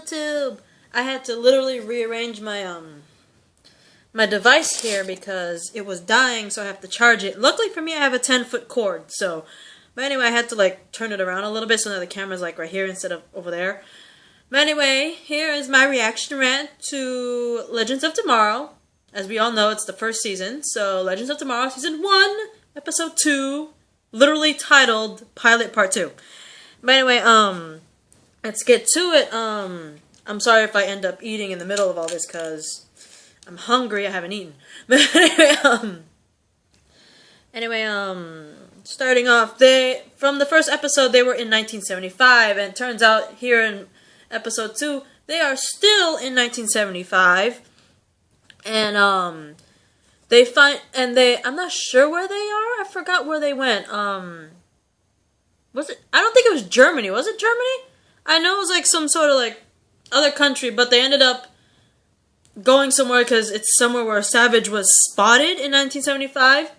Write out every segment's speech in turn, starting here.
YouTube. I had to literally rearrange my device here because it was dying, so I have to charge it. Luckily for me, I have a 10-foot cord, so... But anyway, I had to, like, turn it around a little bit so now the camera's, like, right here instead of over there. But anyway, here is my reaction rant to Legends of Tomorrow. As we all know, it's the first season. So, Legends of Tomorrow, Season 1, Episode 2, literally titled Pilot Part 2. But anyway, let's get to it. I'm sorry if I end up eating in the middle of all this, because I'm hungry, I haven't eaten. But anyway, starting off, from the first episode, they were in 1975, and it turns out here in episode 2, they are still in 1975, and, I'm not sure where they are, I forgot where they went, I don't think it was Germany, was it Germany? I know it was, like, some sort of, like, other country, but they ended up going somewhere because it's somewhere where Savage was spotted in 1975,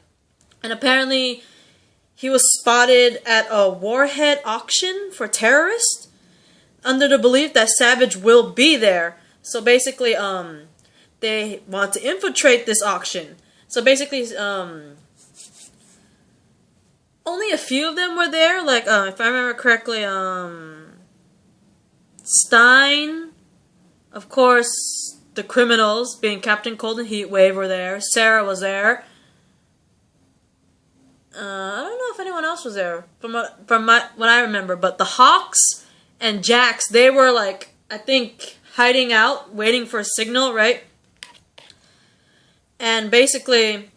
and apparently he was spotted at a warhead auction for terrorists under the belief that Savage will be there. So basically, they want to infiltrate this auction. So basically, only a few of them were there. Like, if I remember correctly, Stein, of course, the criminals, being Captain Cold and Heatwave, were there. Sarah was there. I don't know if anyone else was there from what I remember, but the Hawks and Jax, they were, like, I think hiding out, waiting for a signal, right? And basically,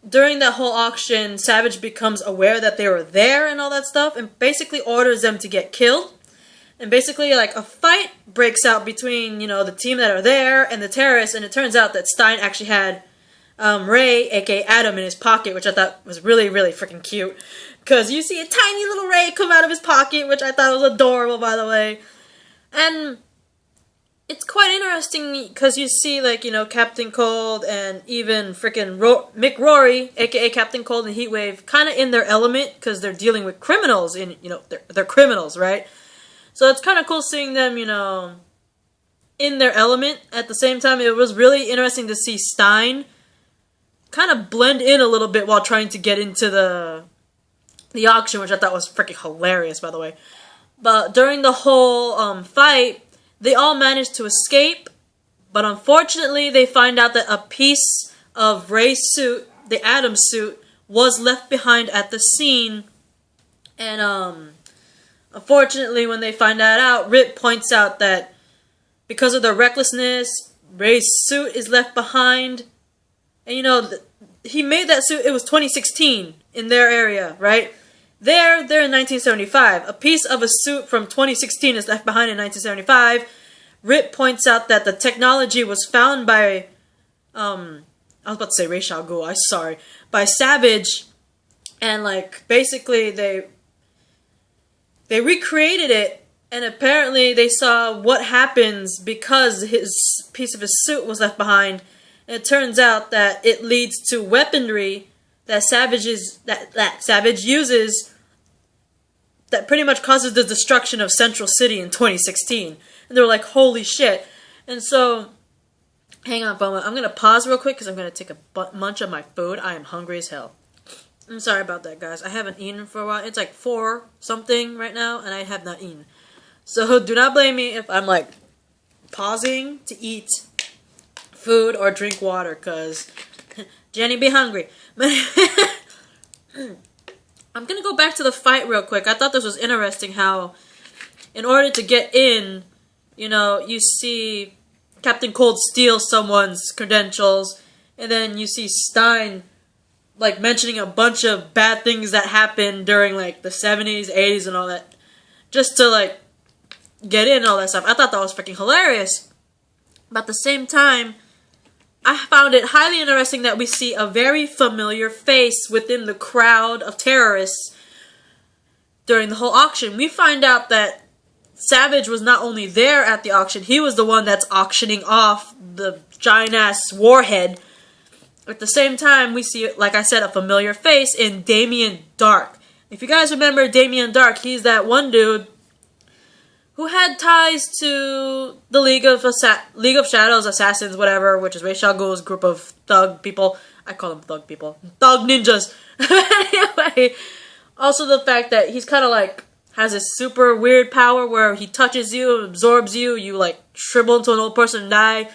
during that whole auction, Savage becomes aware that they were there and all that stuff, and basically orders them to get killed. And basically, like, a fight breaks out between, you know, the team that are there and the terrorists, and it turns out that Stein actually had Ray, aka Adam, in his pocket, which I thought was really, really freaking cute. Because you see a tiny little Ray come out of his pocket, which I thought was adorable, by the way. And it's quite interesting because you see, like, you know, Captain Cold and even freaking Mick Rory, aka Captain Cold and Heatwave, kind of in their element because they're dealing with criminals. You know, they're criminals, right? So it's kind of cool seeing them, you know, in their element. At the same time, it was really interesting to see Stein kind of blend in a little bit while trying to get into the auction, which I thought was freaking hilarious, by the way. But during the whole fight, they all managed to escape, but unfortunately they find out that a piece of Ray's suit, the Atom suit, was left behind at the scene. And unfortunately, when they find that out, Rip points out that because of their recklessness, Ray's suit is left behind. And, you know, he made that suit, it was 2016 in their area, right? They're in 1975. A piece of a suit from 2016 is left behind in 1975. Rip points out that the technology was found by, I was about to say Ra's al Ghul, I'm sorry, by Savage. And, like, basically they recreated it, and apparently they saw what happens because his piece of his suit was left behind. And it turns out that it leads to weaponry that Savage uses that pretty much causes the destruction of Central City in 2016. And they were like, holy shit. And so, hang on for a moment. I'm going to pause real quick because I'm going to take a munch of my food. I am hungry as hell. I'm sorry about that, guys. I haven't eaten for a while. It's like 4 something right now, and I have not eaten. So do not blame me if I'm like pausing to eat food or drink water, because Jenny be hungry. I'm gonna go back to the fight real quick. I thought this was interesting how, in order to get in, you know, you see Captain Cold steal someone's credentials, and then you see Stein, like, mentioning a bunch of bad things that happened during, like, the 70s, 80s, and all that, just to, like, get in and all that stuff. I thought that was freaking hilarious. But at the same time, I found it highly interesting that we see a very familiar face within the crowd of terrorists during the whole auction. We find out that Savage was not only there at the auction, he was the one that's auctioning off the giant-ass warhead. At the same time, we see, like I said, a familiar face in Damien Dark. If you guys remember Damien Dark, he's that one dude who had ties to the League of Shadows assassins, whatever, which is Ra's al Ghul's group of thug people. I call them thug people, thug ninjas. Anyway, also the fact that he's kind of like has this super weird power where he touches you, absorbs you, you like shrivel into an old person and die.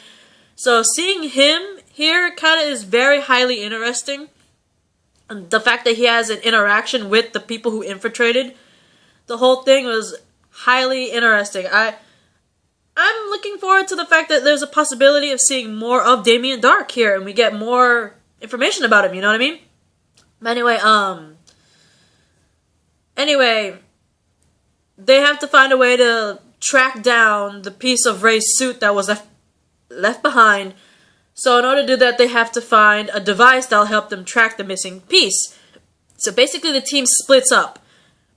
So seeing him here kind of is very highly interesting. And the fact that he has an interaction with the people who infiltrated the whole thing was highly interesting. I'm looking forward to the fact that there's a possibility of seeing more of Damien Darhk here, and we get more information about him, you know what I mean? But anyway, they have to find a way to track down the piece of Ray's suit that was left behind. So in order to do that, they have to find a device that'll help them track the missing piece. So basically the team splits up.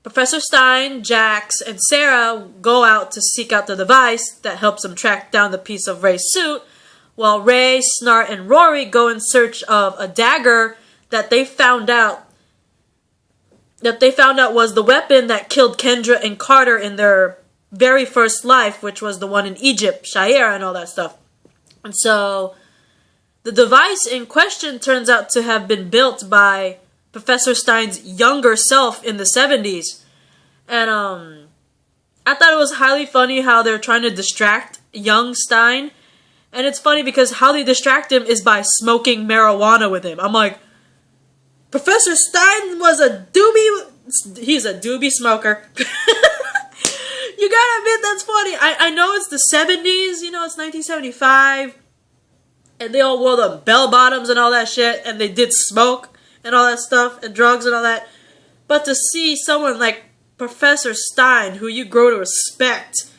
Professor Stein, Jax, and Sarah go out to seek out the device that helps them track down the piece of Ray's suit, while Ray, Snart, and Rory go in search of a dagger that they found out was the weapon that killed Kendra and Carter in their very first life, which was the one in Egypt, Shire, and all that stuff. And so the device in question turns out to have been built by Professor Stein's younger self in the 70s. And I thought it was highly funny how they're trying to distract young Stein. And it's funny because how they distract him is by smoking marijuana with him. I'm like, Professor Stein was he's a doobie smoker. You gotta admit that's funny. I know it's the 70s, you know, it's 1975. And they all wore the bell bottoms and all that shit. And they did smoke and all that stuff, and drugs and all that. But to see someone like Professor Stein, who you grow to respect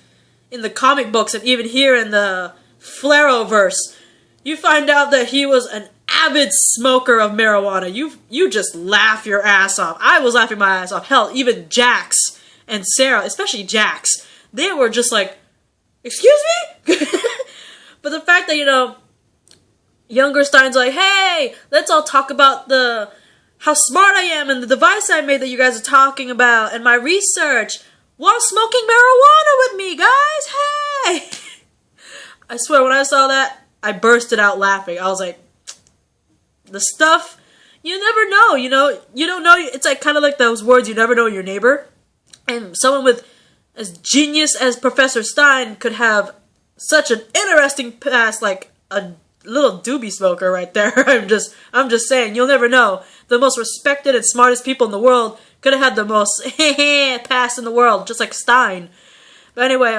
in the comic books and even here in the Flareoverse, you find out that he was an avid smoker of marijuana. You just laugh your ass off. I was laughing my ass off. Hell, even Jax and Sarah, especially Jax, they were just like, excuse me? But the fact that, you know, younger Stein's like, hey, let's all talk about how smart I am and the device I made that you guys are talking about and my research while smoking marijuana with me, guys. Hey! I swear, when I saw that, I bursted out laughing. I was like, the stuff, you never know, you know? You don't know. It's like kind of like those words, you never know your neighbor. And someone with as genius as Professor Stein could have such an interesting past, like a little doobie smoker right there. I'm just saying, you'll never know. The most respected and smartest people in the world could have had the most past in the world, just like Stein. But anyway,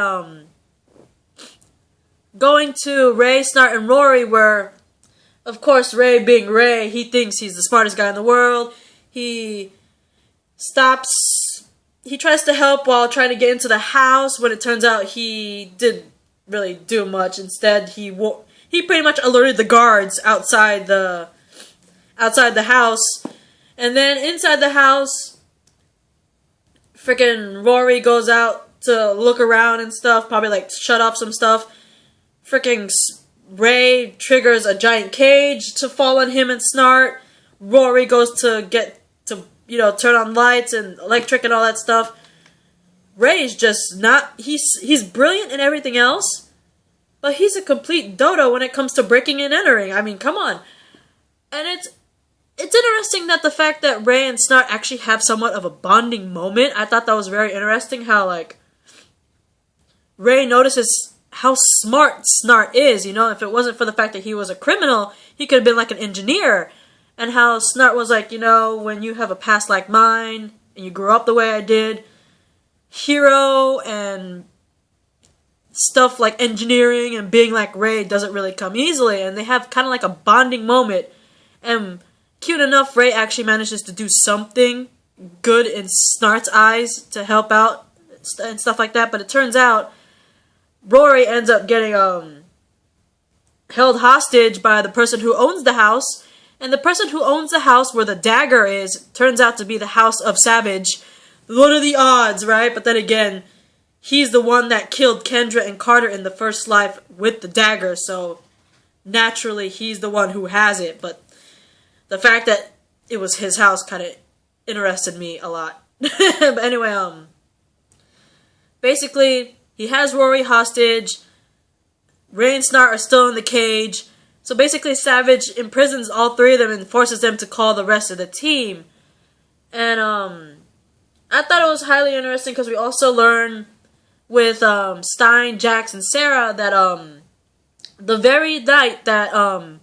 going to Ray, Snart, and Rory, where, of course, Ray being Ray, he thinks he's the smartest guy in the world. He tries to help while trying to get into the house, when it turns out he didn't really do much. Instead, he pretty much alerted the guards outside the house. And then inside the house, freaking Rory goes out to look around and stuff, probably like shut off some stuff. Freaking Ray triggers a giant cage to fall on him and Snart. Rory goes to get to, you know, turn on lights and electric and all that stuff. Ray's just not, he's brilliant in everything else, but he's a complete dodo when it comes to breaking and entering. I mean, come on. And it's interesting that the fact that Ray and Snart actually have somewhat of a bonding moment. I thought that was very interesting how, like, Ray notices how smart Snart is, you know? If it wasn't for the fact that he was a criminal, he could have been like an engineer. And how Snart was like, you know, when you have a past like mine, and you grew up the way I did, hero and stuff like engineering and being like Ray doesn't really come easily. And they have kind of like a bonding moment. And cute enough, Ray actually manages to do something good in Snart's eyes to help out and stuff like that. But it turns out Rory ends up getting held hostage by the person who owns the house. And the person who owns the house where the dagger is turns out to be the House of Savage. What are the odds, right? But then again, he's the one that killed Kendra and Carter in the first life with the dagger. So naturally, he's the one who has it. But the fact that it was his house kind of interested me a lot. But anyway, basically, he has Rory hostage. Ray and Snart are still in the cage. So basically Savage imprisons all three of them and forces them to call the rest of the team. And I thought it was highly interesting because we also learn with Stein, Jax, and Sarah that the very night that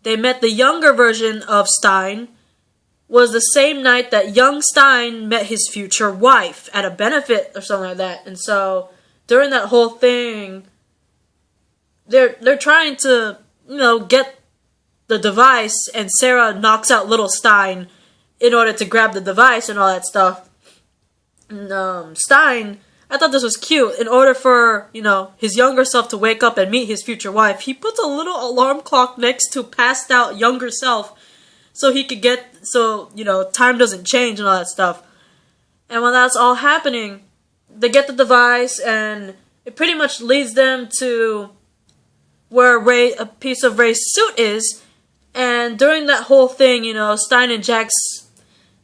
they met the younger version of Stein was the same night that young Stein met his future wife at a benefit or something like that. And so during that whole thing, they're trying to, you know, get the device, and Sarah knocks out little Stein in order to grab the device and all that stuff. And Stein, I thought this was cute. In order for, you know, his younger self to wake up and meet his future wife, he puts a little alarm clock next to passed out younger self so he could get, so, you know, time doesn't change and all that stuff. And when that's all happening, they get the device, and it pretty much leads them to where a piece of Ray's suit is. And during that whole thing, you know, Stein and Jax,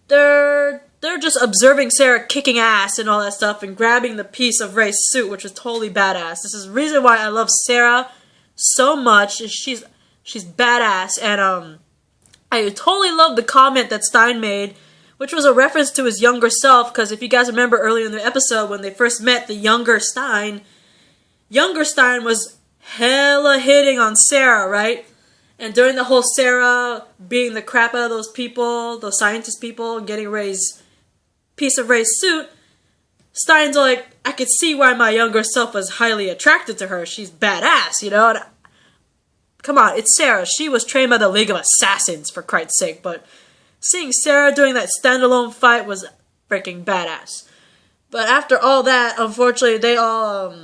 they're just observing Sarah kicking ass and all that stuff and grabbing the piece of Ray's suit, which was totally badass. This is the reason why I love Sarah so much. She's badass, and I totally love the comment that Stein made, which was a reference to his younger self, because if you guys remember earlier in the episode when they first met the younger Stein was hella hitting on Sarah, right? And during the whole Sarah beating the crap out of those people, those scientist people, and getting Ray's piece of Ray's suit, Stein's like, I could see why my younger self was highly attracted to her. She's badass, you know? And come on, it's Sarah. She was trained by the League of Assassins, for Christ's sake. But seeing Sarah doing that standalone fight was freaking badass. But after all that, unfortunately, they all,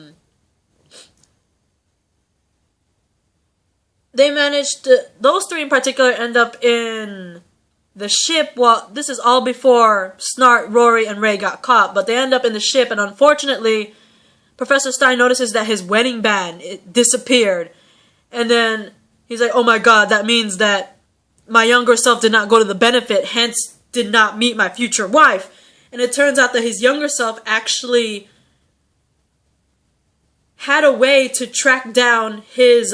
they managed to, those three in particular end up in the ship. Well, this is all before Snart, Rory, and Ray got caught, but they end up in the ship, and unfortunately, Professor Stein notices that his wedding band, it disappeared. And then he's like, oh my god, that means that my younger self did not go to the benefit, hence did not meet my future wife. And it turns out that his younger self actually had a way to track down his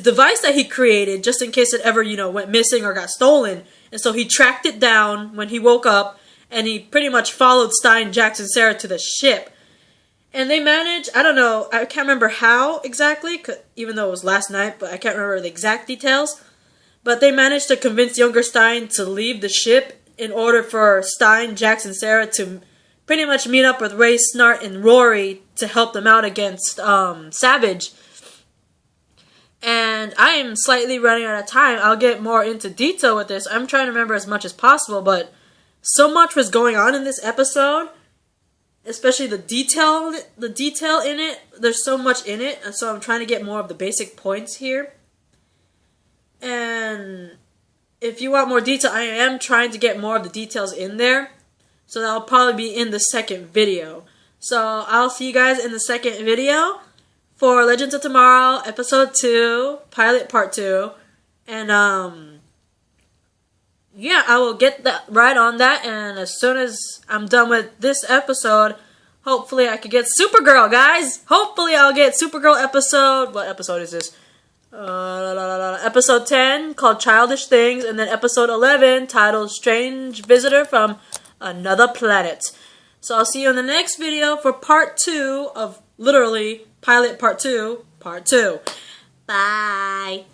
device that he created, just in case it ever, you know, went missing or got stolen. And so he tracked it down when he woke up, and he pretty much followed Stein, Jax, and Sarah to the ship. And they managed, I don't know, I can't remember how exactly, even though it was last night, but I can't remember the exact details. But they managed to convince younger Stein to leave the ship in order for Stein, Jax, and Sarah to pretty much meet up with Ray, Snart, and Rory to help them out against Savage. And I am slightly running out of time. I'll get more into detail with this. I'm trying to remember as much as possible, but so much was going on in this episode, especially the detail in it. There's so much in it, and so I'm trying to get more of the basic points here. And if you want more detail, I am trying to get more of the details in there, so that'll probably be in the second video. So I'll see you guys in the second video for Legends of Tomorrow, Episode 2, Pilot Part 2. And, yeah, I will get that right on that. And as soon as I'm done with this episode, hopefully I could get Supergirl, guys. Hopefully I'll get Supergirl episode. What episode is this? Episode 10, called Childish Things. And then Episode 11, titled Strange Visitor from Another Planet. So I'll see you in the next video for Part 2 of, literally, Pilot Part 2, Part 2. Bye.